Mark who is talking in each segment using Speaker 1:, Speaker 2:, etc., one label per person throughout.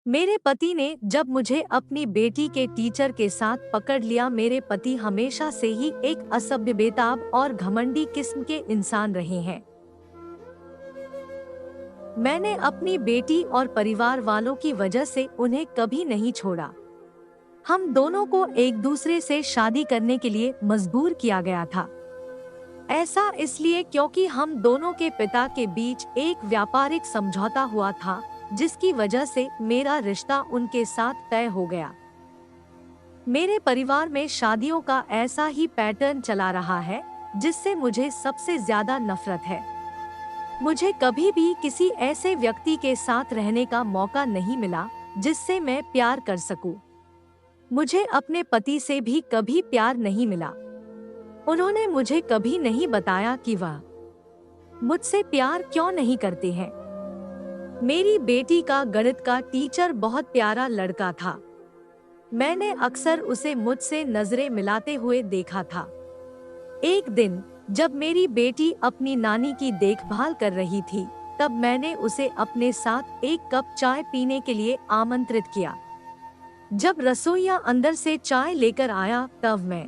Speaker 1: मेरे पति ने जब मुझे अपनी बेटी के टीचर के साथ पकड़ लिया। मेरे पति हमेशा से ही एक असभ्य, बेताब और घमंडी किस्म के इंसान रहे हैं। मैंने अपनी बेटी और परिवार वालों की वजह से उन्हें कभी नहीं छोड़ा। हम दोनों को एक दूसरे से शादी करने के लिए मजबूर किया गया था। ऐसा इसलिए क्योंकि हम दोनों के पिता के बीच एक व्यापारिक समझौता हुआ था, जिसकी वजह से मेरा रिश्ता उनके साथ तय हो गया। मेरे परिवार में शादियों का ऐसा ही पैटर्न चला रहा है, जिससे मुझे सबसे ज्यादा नफरत है। मुझे कभी भी किसी ऐसे व्यक्ति के साथ रहने का मौका नहीं मिला जिससे मैं प्यार कर सकूं। मुझे अपने पति से भी कभी प्यार नहीं मिला। उन्होंने मुझे कभी नहीं बताया कि वह मुझसे प्यार क्यों नहीं करते हैं। मेरी बेटी का गणित का टीचर बहुत प्यारा लड़का था। मैंने अक्सर उसे मुझसे नजरें मिलाते हुए देखा था। एक दिन जब मेरी बेटी अपनी नानी की देखभाल कर रही थी, तब मैंने उसे अपने साथ एक कप चाय पीने के लिए आमंत्रित किया। जब रसोइया अंदर से चाय लेकर आया, तब मैं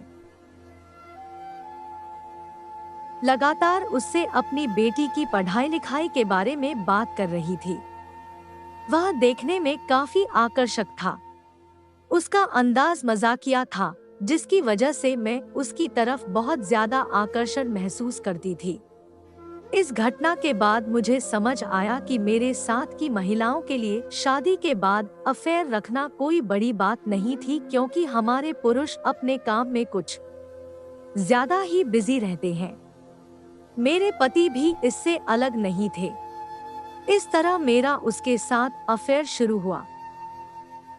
Speaker 1: लगातार उससे अपनी बेटी की पढ़ाई लिखाई के बारे में बात कर रही थी। वह देखने में काफी आकर्षक था। उसका अंदाज मजाकिया था, जिसकी वजह से मैं उसकी तरफ बहुत ज्यादा आकर्षण महसूस करती थी। इस घटना के बाद मुझे समझ आया कि मेरे साथ की महिलाओं के लिए शादी के बाद अफेयर रखना कोई बड़ी बात नहीं थी, क्योंकि हमारे पुरुष अपने काम में कुछ ज्यादा ही बिजी रहते हैं। मेरे पति भी इससे अलग नहीं थे। इस तरह मेरा उसके साथ अफेयर शुरू हुआ।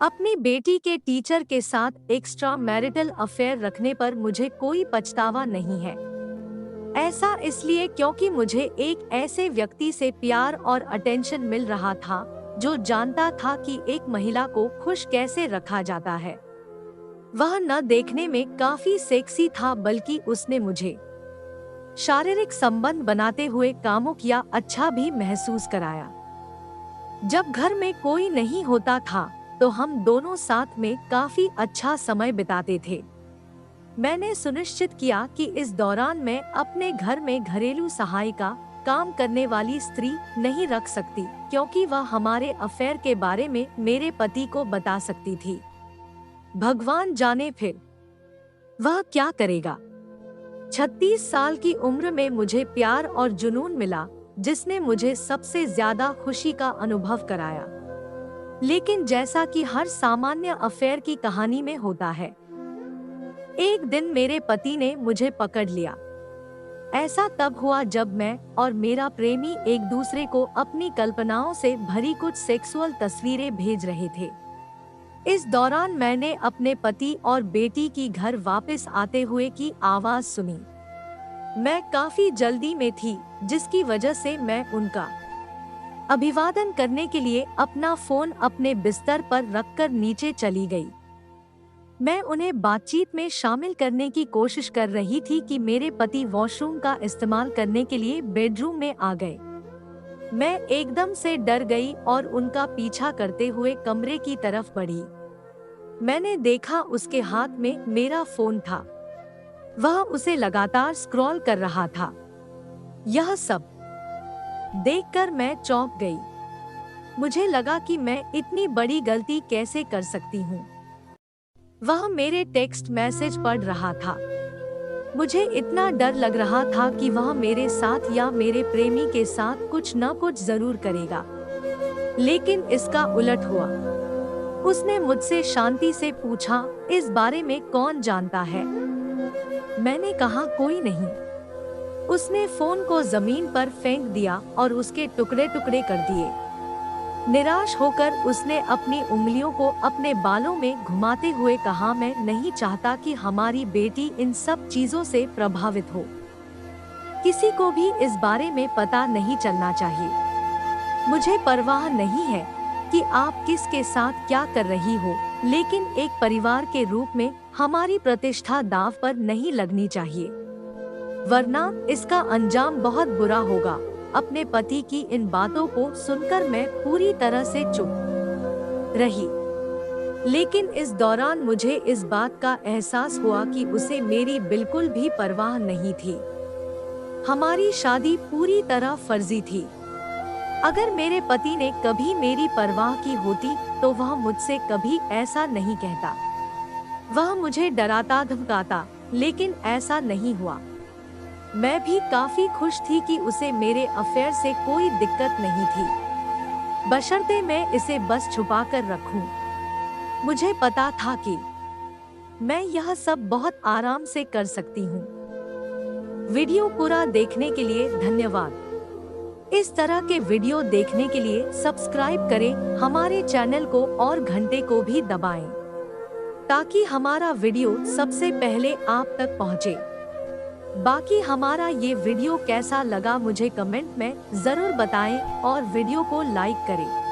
Speaker 1: अपनी बेटी के टीचर के साथ एक्स्ट्रा मैरिटल अफेयर रखने पर मुझे कोई पछतावा नहीं है। ऐसा इसलिए क्योंकि मुझे एक ऐसे व्यक्ति से प्यार और अटेंशन मिल रहा था, जो जानता था कि एक महिला को खुश कैसे रखा जाता है। वह न देखने में काफी सेक्सी था, बल्कि उसने मुझे शारीरिक संबंध बनाते हुए कामुक या अच्छा भी महसूस कराया। जब घर में कोई नहीं होता था, तो हम दोनों साथ में काफी अच्छा समय बिताते थे। मैंने सुनिश्चित किया कि इस दौरान मैं अपने घर में घरेलू सहायिका, काम करने वाली स्त्री नहीं रख सकती, क्योंकि वह हमारे अफेयर के बारे में मेरे पति को बता सकती थी। भगवान जाने फिर वह क्या करेगा। 36 साल की उम्र में मुझे प्यार और जुनून मिला, जिसने मुझे सबसे ज्यादा खुशी का अनुभव कराया। लेकिन जैसा कि हर सामान्य अफेयर की कहानी में होता है, एक दिन मेरे पति ने मुझे पकड़ लिया। ऐसा तब हुआ जब मैं और मेरा प्रेमी एक दूसरे को अपनी कल्पनाओं से भरी कुछ सेक्सुअल तस्वीरें भेज रहे थे। इस दौरान मैंने अपने पति और बेटी की घर वापस आते हुए की आवाज सुनी। मैं काफी जल्दी में थी, जिसकी वजह से मैं उनका अभिवादन करने के लिए अपना फोन अपने बिस्तर पर रखकर नीचे चली गई। मैं उन्हें बातचीत में शामिल करने की कोशिश कर रही थी कि मेरे पति वॉशरूम का इस्तेमाल करने के लिए बेडरूम में आ गए। मैं एकदम से डर गई और उनका पीछा करते हुए कमरे की तरफ बढ़ी। मैंने देखा उसके हाथ में मेरा फोन था। वह उसे लगातार स्क्रॉल कर रहा था। यह सब देखकर मैं चौंक गई। मुझे लगा कि मैं इतनी बड़ी गलती कैसे कर सकती हूँ। वह मेरे टेक्स्ट मैसेज पढ़ रहा था। मुझे इतना डर लग रहा था कि वह मेरे साथ या मेरे प्रेमी के साथ कुछ न कुछ जरूर करेगा। लेकिन इसका उलट हुआ। उसने मुझसे शांति से पूछा, इस बारे में कौन जानता है? मैंने कहा, कोई नहीं। उसने फोन को जमीन पर फेंक दिया और उसके टुकड़े टुकड़े कर दिए। निराश होकर उसने अपनी उंगलियों को अपने बालों में घुमाते हुए कहा, मैं नहीं चाहता कि हमारी बेटी इन सब चीजों से प्रभावित हो। किसी को भी इस बारे में पता नहीं चलना चाहिए। मुझे परवाह नहीं है कि आप किसके साथ क्या कर रही हो, लेकिन एक परिवार के रूप में हमारी प्रतिष्ठा दांव पर नहीं लगनी चाहिए, वरना इसका अंजाम बहुत बुरा होगा। अपने पति की इन बातों को सुनकर मैं पूरी तरह से चुप रही। लेकिन इस दौरान मुझे इस बात का एहसास हुआ कि उसे मेरी बिल्कुल भी परवाह नहीं थी। हमारी शादी पूरी तरह फर्जी थी। अगर मेरे पति ने कभी मेरी परवाह की होती तो वह मुझसे कभी ऐसा नहीं कहता। वह मुझे डराता धमकाता, लेकिन ऐसा नहीं हुआ। मैं भी काफी खुश थी कि उसे मेरे अफेयर से कोई दिक्कत नहीं थी, बशर्ते मैं इसे बस छुपा कर रखूं। मुझे पता था कि मैं यह सब बहुत आराम से कर सकती हूँ। वीडियो पूरा देखने के लिए धन्यवाद। इस तरह के वीडियो देखने के लिए सब्सक्राइब करें हमारे चैनल को और घंटे को भी दबाएं, ताकि हमारा वीडियो सबसे पहले आप तक पहुंचे। बाकी हमारा ये वीडियो कैसा लगा मुझे कमेंट में जरूर बताएं और वीडियो को लाइक करें।